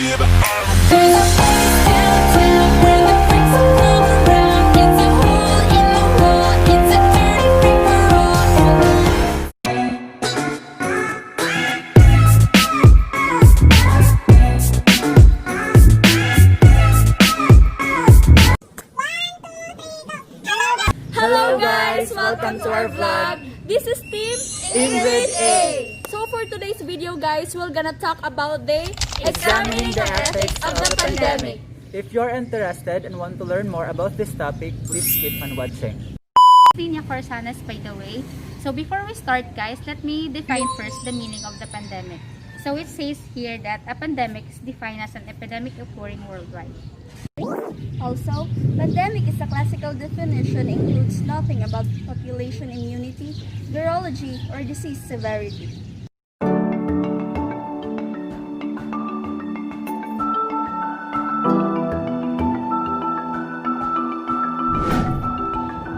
Hello guys! Welcome to our vlog. This is Team INGRID-A. So for today's video guys, we're gonna talk about the Examining the ethics of the pandemic. If you're interested and want to learn more about this topic, please keep on watching. Linya Corsanas, by the way. So before we start guys, let me define first the meaning of the pandemic. So it says here that a pandemic is defined as an epidemic occurring worldwide. Also, pandemic is a classical definition, includes nothing about population immunity, virology, or disease severity.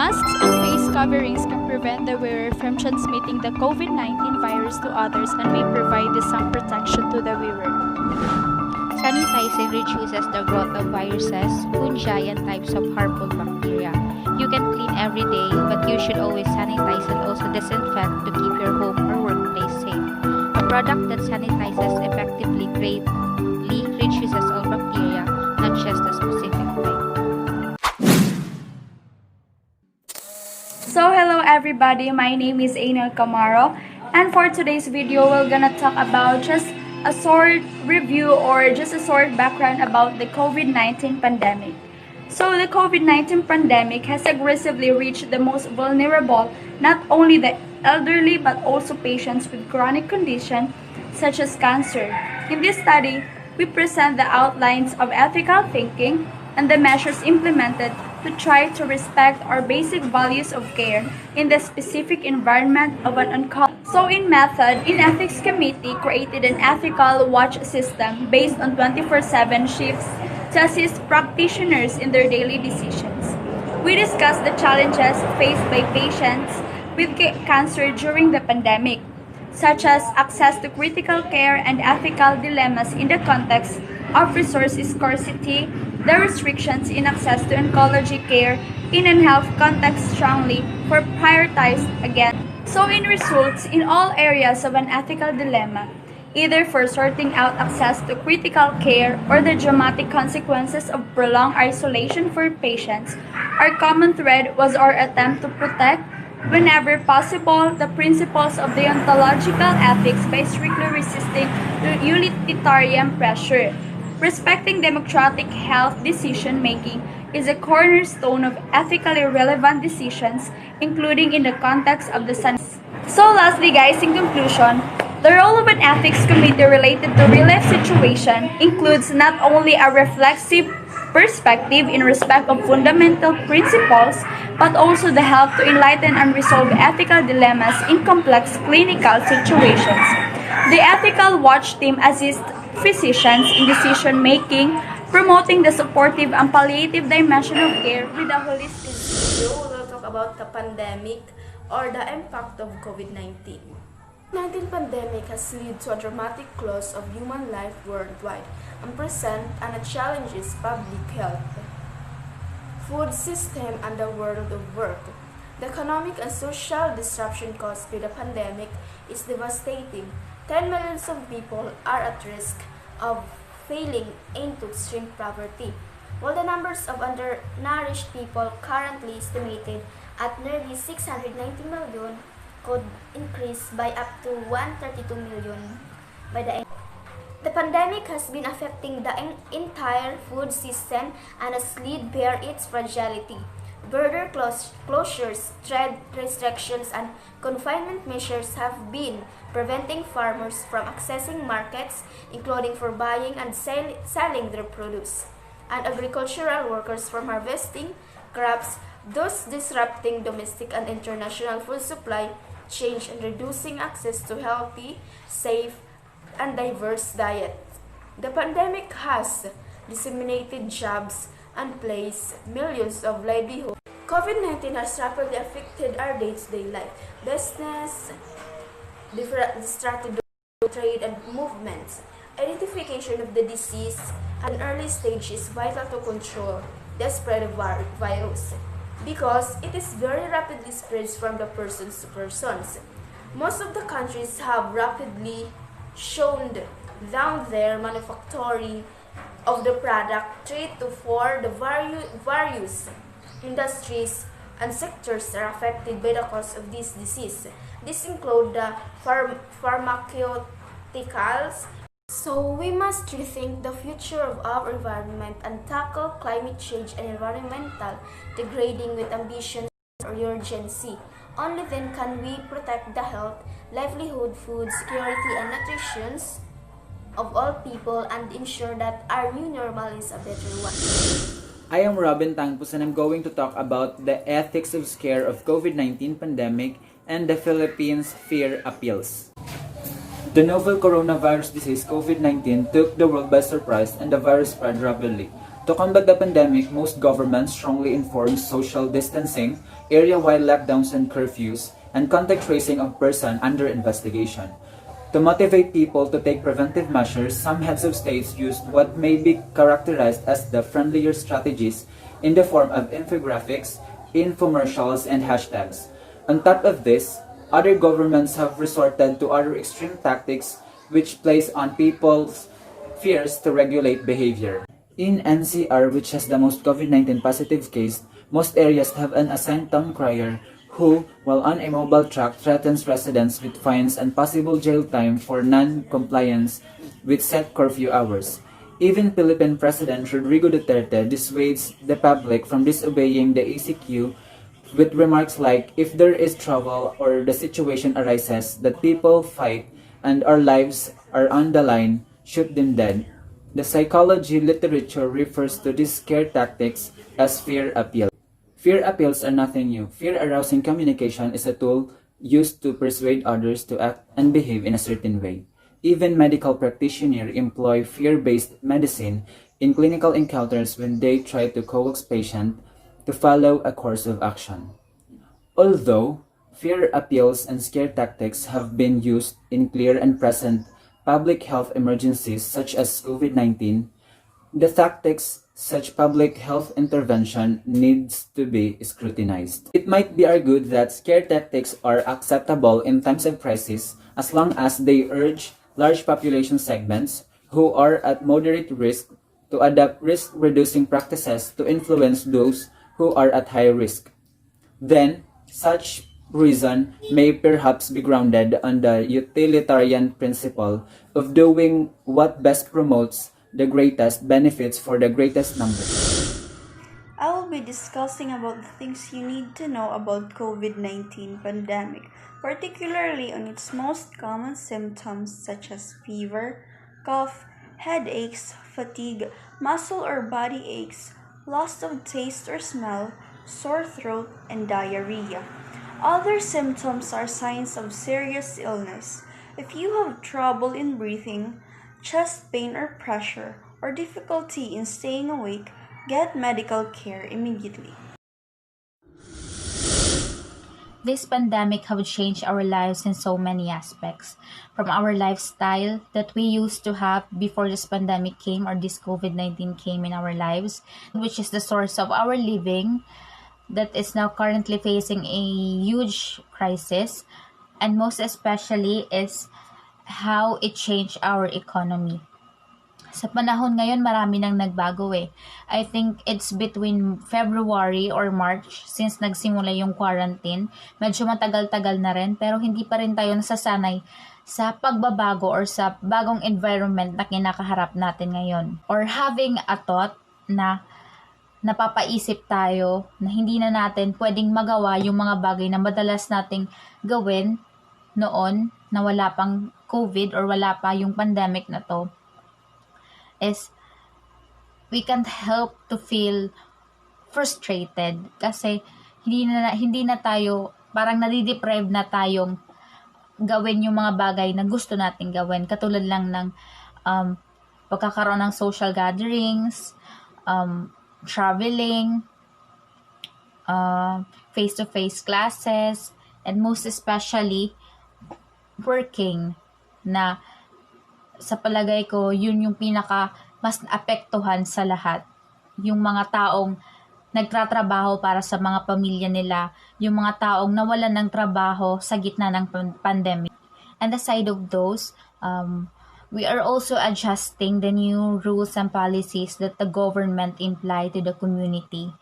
Masks and face coverings can prevent the wearer from transmitting the COVID-19 virus to others and may provide some protection to the wearer. Sanitizing reduces the growth of viruses, fungi, and types of harmful bacteria. You can clean every day, but you should always sanitize and also disinfect to keep your home or workplace safe. A product that sanitizes effectively greatly reduces all bacteria, not just a specific type. So hello everybody, my name is Ainel Camaro, and for today's video we're gonna talk about just a short review or just a short background about the COVID-19 pandemic. So the COVID-19 pandemic has aggressively reached the most vulnerable, not only the elderly but also patients with chronic conditions such as cancer. In this study, we present the outlines of ethical thinking and the measures implemented to try to respect our basic values of care in the specific environment of an oncology. So in method, in Ethics Committee created an ethical watch system based on 24/7 shifts to assist practitioners in their daily decisions. We discussed the challenges faced by patients with cancer during the pandemic, such as access to critical care and ethical dilemmas in the context of resource scarcity, the restrictions in access to oncology care in a health context strongly were prioritized again. So in results, in all areas of an ethical dilemma, either for sorting out access to critical care or the dramatic consequences of prolonged isolation for patients, our common thread was our attempt to protect, whenever possible, the principles of deontological ethics by strictly resisting the utilitarian pressure. Respecting democratic health decision-making is a cornerstone of ethically relevant decisions, including in the context of the science. So lastly guys, in conclusion, the role of an ethics committee related to real-life situation includes not only a reflexive perspective in respect of fundamental principles, but also the help to enlighten and resolve ethical dilemmas in complex clinical situations. The ethical watch team assists physicians in decision-making, promoting the supportive and palliative dimension of care with a holistic view. We will talk about the pandemic or the impact of COVID-19. COVID-19 pandemic has led to a dramatic loss of human life worldwide and present and challenges public health, food system, and the world of work. The economic and social disruption caused by the pandemic is devastating. 10 millions of people are at risk of falling into extreme poverty, while the numbers of undernourished people currently estimated at nearly 690 million could increase by up to 132 million by the end. The pandemic has been affecting the entire food system and has laid bare its fragility. Border closures, trade restrictions, and confinement measures have been preventing farmers from accessing markets, including for buying and selling their produce, and agricultural workers from harvesting crops, thus disrupting domestic and international food supply chains and reducing access to healthy, safe, and diverse diet. The pandemic has disseminated jobs and placed millions of livelihoods. COVID-19 has rapidly affected our day-to-day life. Business, disrupted trade and movements, Identification of the disease at an early stage is vital to control the spread of virus because it is very rapidly spreads from the persons to persons. Most of the countries have rapidly shown down their manufacturing of the product 3 to 4 the various industries and sectors are affected by the cause of this disease. These include the pharmaceuticals. So we must rethink the future of our environment and tackle climate change and environmental degrading with ambition or urgency. Only then can we protect the health, livelihood, food security, and nutrition of all people and ensure that our new normal is a better one. I am Robin Tangpus and I'm going to talk about the ethics of scare of COVID-19 pandemic and the Philippines fear appeals. The novel coronavirus disease COVID-19 took the world by surprise and the virus spread rapidly. To combat the pandemic, most governments strongly enforced social distancing, area-wide lockdowns and curfews, and contact tracing of persons under investigation. To motivate people to take preventive measures, some heads of states used what may be characterized as the friendlier strategies in the form of infographics, infomercials, and hashtags. On top of this, other governments have resorted to other extreme tactics which plays on people's fears to regulate behavior. In NCR, which has the most COVID-19 positive case, most areas have an assigned town crier who, while on a mobile truck, threatens residents with fines and possible jail time for non-compliance with set curfew hours. Even Philippine President Rodrigo Duterte dissuades the public from disobeying the ACQ with remarks like, if there is trouble or the situation arises that people fight and our lives are on the line, shoot them dead. The psychology literature refers to these scare tactics as fear appeal. Fear appeals are nothing new. Fear-arousing communication is a tool used to persuade others to act and behave in a certain way. Even medical practitioners employ fear-based medicine in clinical encounters when they try to coax patients to follow a course of action. Although fear appeals and scare tactics have been used in clear and present public health emergencies such as COVID-19, the tactics such public health intervention needs to be scrutinized. It might be argued that scare tactics are acceptable in times of crisis as long as they urge large population segments who are at moderate risk to adopt risk-reducing practices to influence those who are at high risk. Then, such reason may perhaps be grounded on the utilitarian principle of doing what best promotes the greatest benefits for the greatest number. I will be discussing about the things you need to know about COVID-19 pandemic, particularly on its most common symptoms such as fever, cough, headaches, fatigue, muscle or body aches, loss of taste or smell, sore throat, and diarrhea. Other symptoms are signs of serious illness. If you have trouble in breathing, chest pain or pressure, or difficulty in staying awake, get medical care immediately. This pandemic have changed our lives in so many aspects. From our lifestyle that we used to have before this pandemic came or this COVID-19 came in our lives, which is the source of our living, that is now currently facing a huge crisis, and most especially is how it changed our economy. Sa panahon ngayon, marami nang nagbago eh. I think it's between February or March since nagsimula yung quarantine. Medyo matagal-tagal na rin, pero hindi pa rin tayo nasasanay sa pagbabago or sa bagong environment na kinakaharap natin ngayon. Or having a thought na napapaisip tayo na hindi na natin pwedeng magawa yung mga bagay na madalas nating gawin noon na wala pang COVID or wala pa yung pandemic na to, is we can't help to feel frustrated kasi hindi na tayo, parang nadideprive na tayong gawin yung mga bagay na gusto nating gawin, katulad lang ng pagkakaroon ng social gatherings, traveling, face-to-face classes, and most especially working, na sa palagay ko, yun yung pinaka mas apektuhan sa lahat. Yung mga taong nagtratrabaho para sa mga pamilya nila, yung mga taong nawalan ng trabaho sa gitna ng pandemic. And aside of those, we are also adjusting the new rules and policies that the government imply to the community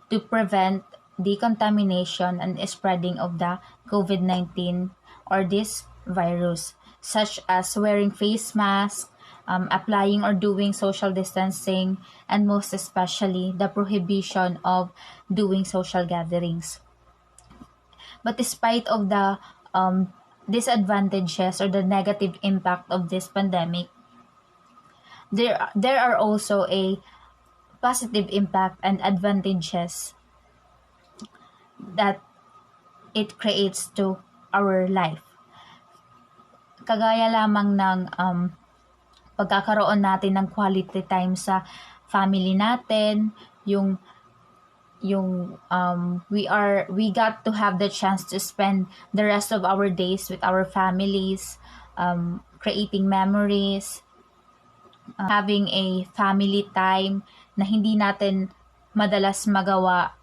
to prevent the contamination and spreading of the COVID-19 or this virus, such as wearing face masks, applying or doing social distancing, and most especially the prohibition of doing social gatherings. But despite of the disadvantages or the negative impact of this pandemic, there are also a positive impact and advantages that it creates to our life. Kagaya lamang ng pagkakaroon natin ng quality time sa family natin, we got to have the chance to spend the rest of our days with our families, creating memories, having a family time na hindi natin madalas magawa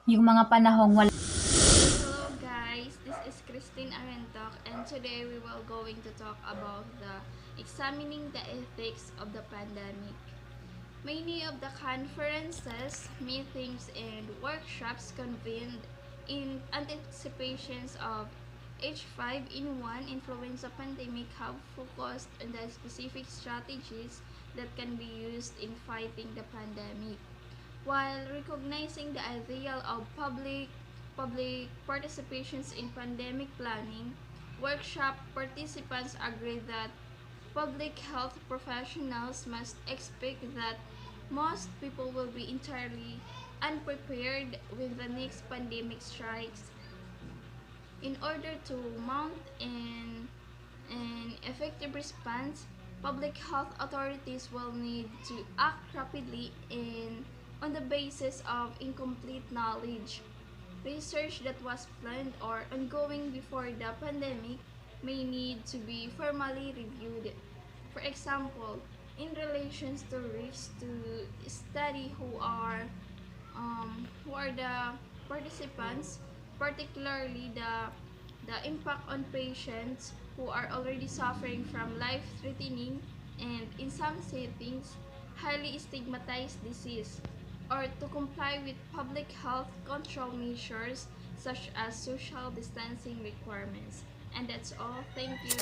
yung mga panahong wala. Hello guys, this is Christine Arentok, and today we will going to talk about the examining the ethics of the pandemic. Many of the conferences, meetings, and workshops convened in anticipations of H5N1 influenza pandemic have focused on the specific strategies that can be used in fighting the pandemic. While recognizing the ideal of public participations in pandemic planning, workshop participants agreed that public health professionals must expect that most people will be entirely unprepared when the next pandemic strikes. In order to mount an effective response, public health authorities will need to act rapidly and on the basis of incomplete knowledge. Research that was planned or ongoing before the pandemic may need to be formally reviewed. For example, in relation to risks, to study who are the participants, particularly the impact on patients who are already suffering from life-threatening and, in some settings, highly stigmatized disease, or to comply with public health control measures such as social distancing requirements. And that's all. Thank you.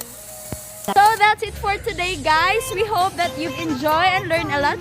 So that's it for today, guys. We hope that you've enjoyed and learned a lot